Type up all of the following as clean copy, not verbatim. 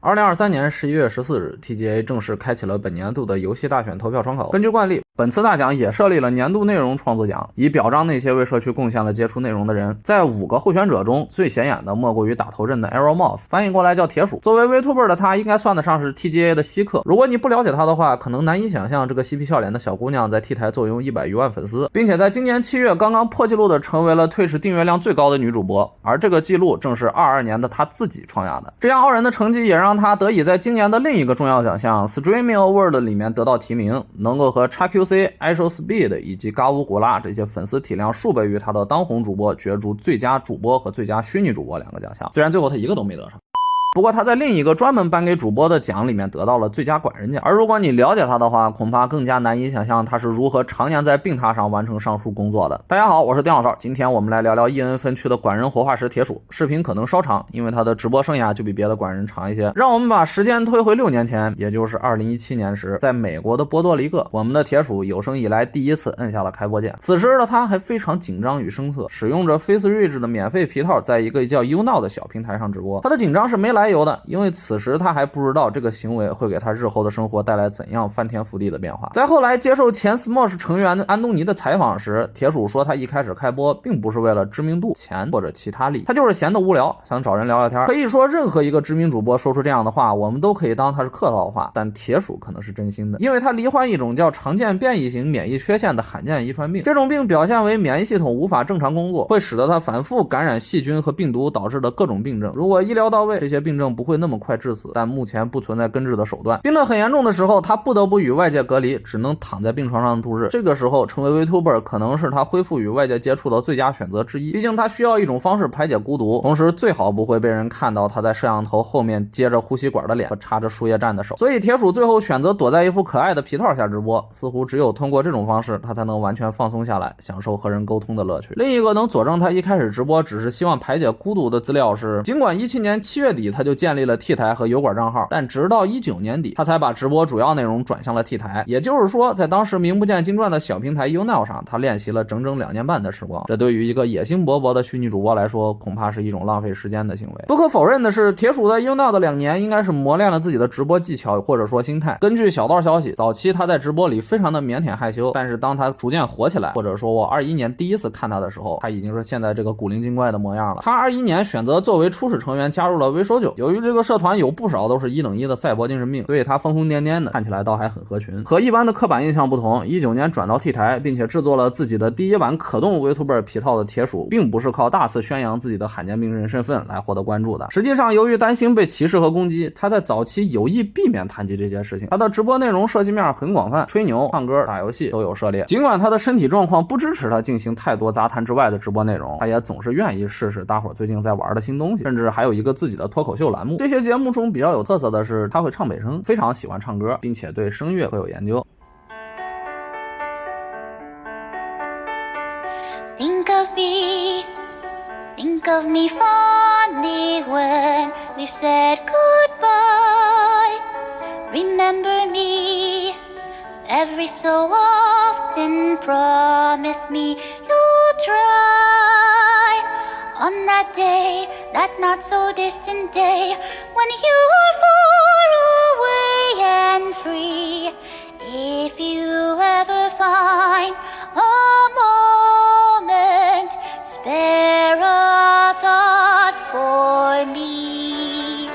2023年11月14日 ，TGA 正式开启了本年度的游戏大选投票窗口。根据惯例，本次大奖也设立了年度内容创作奖，以表彰那些为社区贡献了杰出内容的人。在5个候选者中，最显眼的莫过于打头阵的 Arrow Moss， 翻译过来叫铁鼠。作为 VTuber 的他，应该算得上是 TGA 的稀客。如果你不了解他的话，可能难以想象这个嬉皮笑脸的小姑娘在 T 台坐拥100余万粉丝，并且在今年7月刚刚破纪录的成为了Twitch订阅量最高的女主播，而这个记录正是22年的她自己创下的。这样傲人的成绩也让她得以在今年的另一个重要奖项 Streaming Award 里面得到提名，能够和 XQC、IShowSpeed 以及嘎乌古拉这些粉丝体量数倍于他的当红主播角逐最佳主播和最佳虚拟主播2个奖项，虽然最后他一个都没得上。不过他在另一个专门颁给主播的奖里面得到了最佳管人奖，而如果你了解他的话，恐怕更加难以想象他是如何常年在病榻上完成上述工作的。大家好，我是丁老师，今天我们来聊聊伊恩分区的管人活化石铁鼠。视频可能稍长，因为他的直播生涯就比别的管人长一些。让我们把时间推回6年前，也就是2017年时，在美国的波多黎各，我们的铁鼠有生以来第一次摁下了开播键。此时的他还非常紧张与生涩，使用着 FaceRidge 的免费皮套，在一个叫 YouNow 的小平台上直播。他的紧张是没来由的，因为此时他还不知道这个行为会给他日后的生活带来怎样翻天覆地的变化。在后来接受前 Smosh 成员安东尼的采访时，铁鼠说他一开始开播并不是为了知名度、钱或者其他利益，他就是闲得无聊，想找人聊聊天。可以说任何一个知名主播说出这样的话，我们都可以当他是客套话，但铁鼠可能是真心的，因为他罹患一种叫常见变异型免疫缺陷的罕见遗传病。这种病表现为免疫系统无法正常工作，会使得他反复感染细菌和病毒导致的各种病症。如果医疗到位，这些病症不会那么快致死，但目前不存在根治的手段。病得很严重的时候，他不得不与外界隔离，只能躺在病床上度日。这个时候成为 VTuber 可能是他恢复与外界接触的最佳选择之一，毕竟他需要一种方式排解孤独，同时最好不会被人看到他在摄像头后面接着呼吸管的脸和插着输液站的手。所以铁鼠最后选择躲在一副可爱的皮套下直播，似乎只有通过这种方式他才能完全放松下来，享受和人沟通的乐趣。另一个能佐证他一开始直播只是希望排解孤独的资料是，尽管17年7月底他就建立了 T 台和油管账号，但直到19年底他才把直播主要内容转向了 T 台。也就是说，在当时名不见经传的小平台 YouNow 上，他练习了整整2年半的时光。这对于一个野心勃勃的虚拟主播来说，恐怕是一种浪费时间的行为。不可否认的是，铁鼠在 YouNow 的2年应该是磨练了自己的直播技巧或者说心态。根据小道消息，早期他在直播里非常的腼腆害羞，但是当他逐渐火起来，或者说我21年第一次看他的时候，他已经是现在这个古灵精怪的模样了。他21年选择作为初始成员加入了微手9，由于这个社团有不少都是1等1的赛博精神病，所以他疯疯癫癫的，看起来倒还很合群。和一般的刻板印象不同，19年转到 T 台，并且制作了自己的第一版可动 VTuber 皮套的铁鼠，并不是靠大肆宣扬自己的罕见病人身份来获得关注的。实际上，由于担心被歧视和攻击，他在早期有意避免谈及这些事情。他的直播内容涉及面很广泛，吹牛、唱歌、打游戏都有涉猎。尽管他的身体状况不支持他进行太多杂谈之外的直播内容，他也总是愿意试试大伙最近在玩的新东西，甚至还有一个自己的脱口秀栏目。这些节目中比较有特色的是，他会唱北声，非常喜欢唱歌，并且对声乐会有研究。Think of me fondly when we've said goodbye. Remember me every so often. Promise me you'll try on that day, that not so distant day, when you're far away and free. If you ever find a moment, spare a thought for me.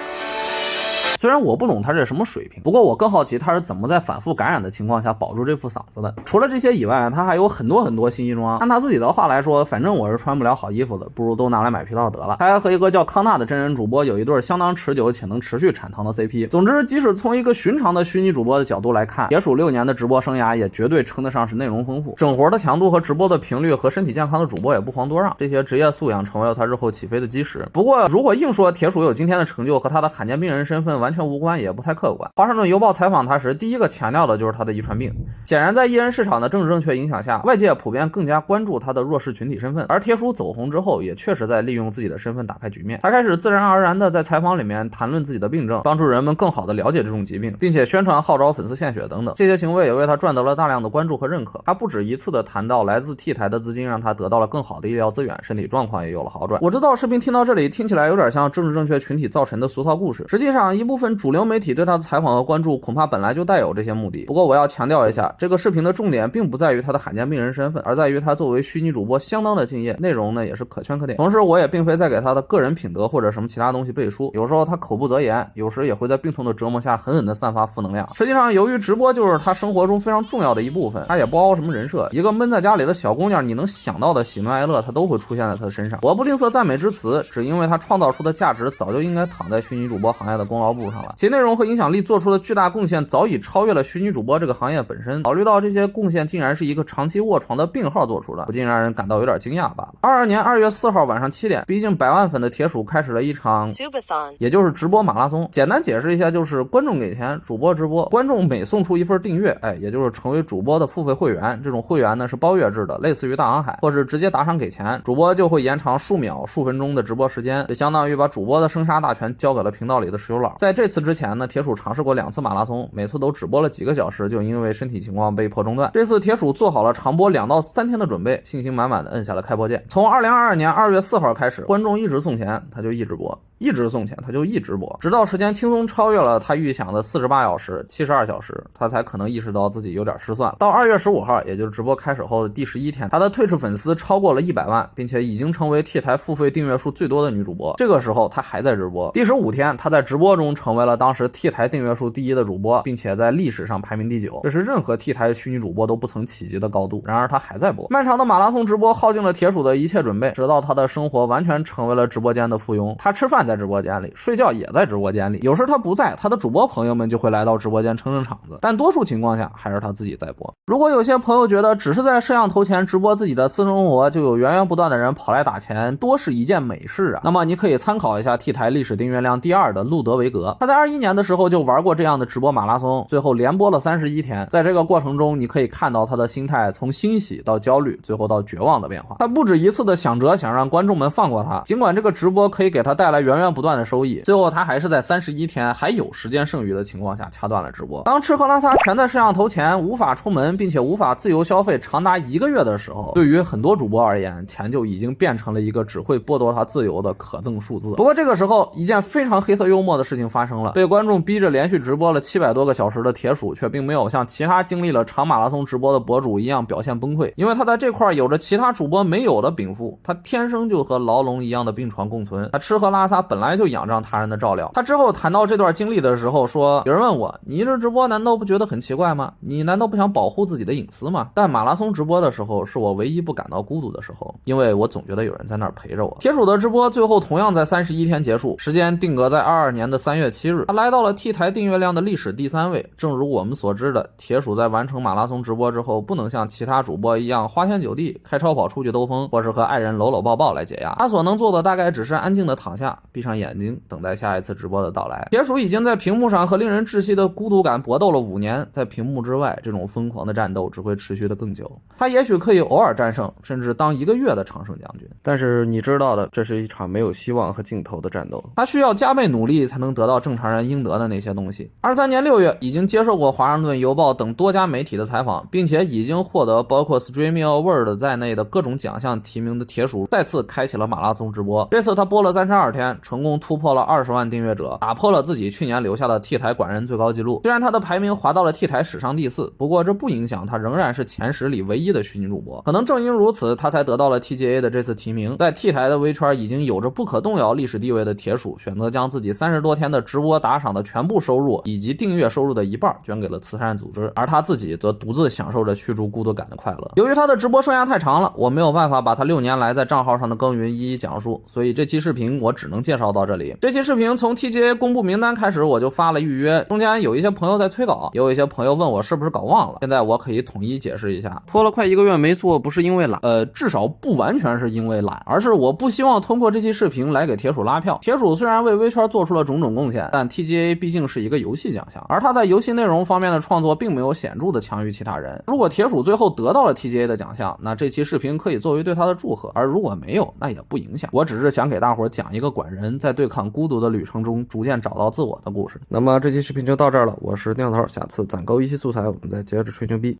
虽然我不懂他这是什么水平，不过我更好奇他是怎么在反复感染的情况下保住这副嗓子的。除了这些以外，他还有很多新衣装。按他自己的话来说，反正我是穿不了好衣服的，不如都拿来买皮套得了。他还和一个叫康纳的真人主播有一对相当持久且能持续产糖的 CP。总之，即使从一个寻常的虚拟主播的角度来看，铁鼠6年的直播生涯也绝对称得上是内容丰富。整活的强度和直播的频率和身体健康的主播也不遑多让，这些职业素养成为了他日后起飞的基石。不过，如果硬说铁鼠有今天的成就和他的罕见病人身份完全无关，也不太客观。华盛顿邮报采访他时，第一个强调的就是他的遗传病。显然，在艺人市场的政治正确影响下，外界普遍更加关注他的弱势群体身份。而铁鼠走红之后，也确实在利用自己的身份打开局面。他开始自然而然的在采访里面谈论自己的病症，帮助人们更好的了解这种疾病，并且宣传号召粉丝献血等等。这些行为也为他赚得了大量的关注和认可。他不止一次的谈到来自 T 台的资金让他得到了更好的医疗资源，身体状况也有了好转。我知道视频听到这里听起来有点像政治正确群体造成的俗套故事，实际上一部分分主流媒体对他的采访和关注恐怕本来就带有这些目的。不过我要强调一下，这个视频的重点并不在于他的罕见病人身份，而在于他作为虚拟主播相当的敬业，内容呢也是可圈可点。同时我也并非在给他的个人品德或者什么其他东西背书，有时候他口不择言，有时也会在病痛的折磨下狠狠地散发负能量。实际上由于直播就是他生活中非常重要的一部分，他也不凹什么人设，一个闷在家里的小姑娘，你能想到的喜怒哀乐他都会出现在他的身上。我不吝啬赞美之词，只因为他创造出的价值早就应该躺在虚拟主播行业的功劳簿上了，其内容和影响力做出的巨大贡献早已超越了虚拟主播这个行业本身。考虑到这些贡献竟然是一个长期卧床的病号做出的，不禁让人感到有点惊讶罢了。22年2月4号晚上7点，逼近100万粉的铁鼠开始了一场 Subathon， 也就是直播马拉松。简单解释一下，就是观众给钱，主播直播，观众每送出一份订阅，也就是成为主播的付费会员。这种会员呢是包月制的，类似于大航海，或是直接打赏给钱，主播就会延长数秒、数分钟的直播时间，就相当于把主播的生杀大权交给了频道里的石油佬。在这次之前呢，铁鼠尝试过2次马拉松，每次都只播了几个小时，就因为身体情况被迫中断。这次铁鼠做好了长播2到3天的准备，信心满满的摁下了开播键。从2022年2月4号开始，观众一直送钱，他就一直播，一直送钱他就一直播，直到时间轻松超越了他预想的48小时、72小时，他才可能意识到自己有点失算了。到2月15号，也就是直播开始后的第11天，他的Twitch粉丝超过了100万，并且已经成为 T 台付费订阅数最多的女主播。这个时候他还在直播。第15天，他在直播中成为了当时 T 台订阅数第1的主播，并且在历史上排名第9，这是任何 T 台虚拟主播都不曾企及的高度。然而他还在播。漫长的马拉松直播耗尽了铁鼠的一切准备，直到他的生活完全成为了直播间的附庸。他吃饭在直播间里，睡觉也在直播间里，有时他不在，他的主播朋友们就会来到直播间撑撑场子，但多数情况下还是他自己在播。如果有些朋友觉得只是在摄像头前直播自己的私生活就有源源不断的人跑来打钱，多是一件美事啊，那么你可以参考一下 T 台历史订阅量第2的路德维格，他在21年的时候就玩过这样的直播马拉松，最后连播了31天。在这个过程中，你可以看到他的心态从欣喜到焦虑，最后到绝望的变化。他不止一次的想让观众们放过他，尽管这个直播可以给他带来源源不断的收益，最后他还是在31天还有时间剩余的情况下掐断了直播。当吃喝拉撒全在摄像头前，无法出门并且无法自由消费长达1个月的时候，对于很多主播而言，钱就已经变成了一个只会剥夺他自由的可憎数字。不过这个时候，一件非常黑色幽默的事情发生了，被观众逼着连续直播了700多个小时的铁鼠却并没有像其他经历了长马拉松直播的博主一样表现崩溃，因为他在这块有着其他主播没有的禀赋，他天生就和牢笼一样的病床共存，他吃喝拉撒本来就仰仗他人的照料。他之后谈到这段经历的时候说，有人问我，你一直直播难道不觉得很奇怪吗？你难道不想保护自己的隐私吗？但马拉松直播的时候是我唯一不感到孤独的时候，因为我总觉得有人在那儿陪着我。铁鼠的直播最后同样在31天结束，时间定格在22年的3月7日，他来到了 T 台订阅量的历史第3位。正如我们所知的，铁鼠在完成马拉松直播之后，不能像其他主播一样花天酒地、开超跑出去兜风，或是和爱人搂搂抱抱来解压。他所能做的大概只是安静的躺下，闭上眼睛，等待下一次直播的到来。铁鼠已经在屏幕上和令人窒息的孤独感搏斗了5年，在屏幕之外，这种疯狂的战斗只会持续的更久。他也许可以偶尔战胜，甚至当1个月的常胜将军，但是你知道的，这是一场没有希望和尽头的战斗。他需要加倍努力才能得到正常人应得的那些东西。23年6月，已经接受过华盛顿邮报等多家媒体的采访，并且已经获得包括 Streaming Award 在内的各种奖项提名的铁鼠再次开启了马拉松直播。这次他播了32天，成功突破了20万订阅者，打破了自己去年留下的 T 台管人最高纪录。虽然他的排名滑到了 T 台史上第4，不过这不影响他仍然是前10里唯一的虚拟主播。可能正因如此，他才得到了 TGA 的这次提名。在 T 台的微圈已经有着不可动摇历史地位的铁鼠，选择将自己30多天的直播打赏的全部收入以及订阅收入的1半捐给了慈善组织，而他自己则独自享受着驱逐孤独感的快乐。由于他的直播生涯太长了，我没有办法把他6年来在账号上的耕耘一一讲述，所以这期视频我只能介绍到这里。这期视频从 TGA 公布名单开始我就发了预约，中间有一些朋友在催稿，也有一些朋友问我是不是搞忘了，现在我可以统一解释一下。拖了快1个月没做，不是因为懒，至少不完全是因为懒，而是我不希望通过这期视频来给铁鼠拉票。铁鼠虽然为微圈做出了种种贡献，但 TGA 毕竟是一个游戏奖项，而他在游戏内容方面的创作并没有显著的强于其他人。如果铁鼠最后得到了 TGA 的奖项，那这期视频可以作为对他的祝贺，而如果没有，那也不影响。我只是想给大伙讲一个管人在对抗孤独的旅程中逐渐找到自我的故事。那么这期视频就到这儿了，我是亮头，下次攒够一期素材我们再接着吹牛逼。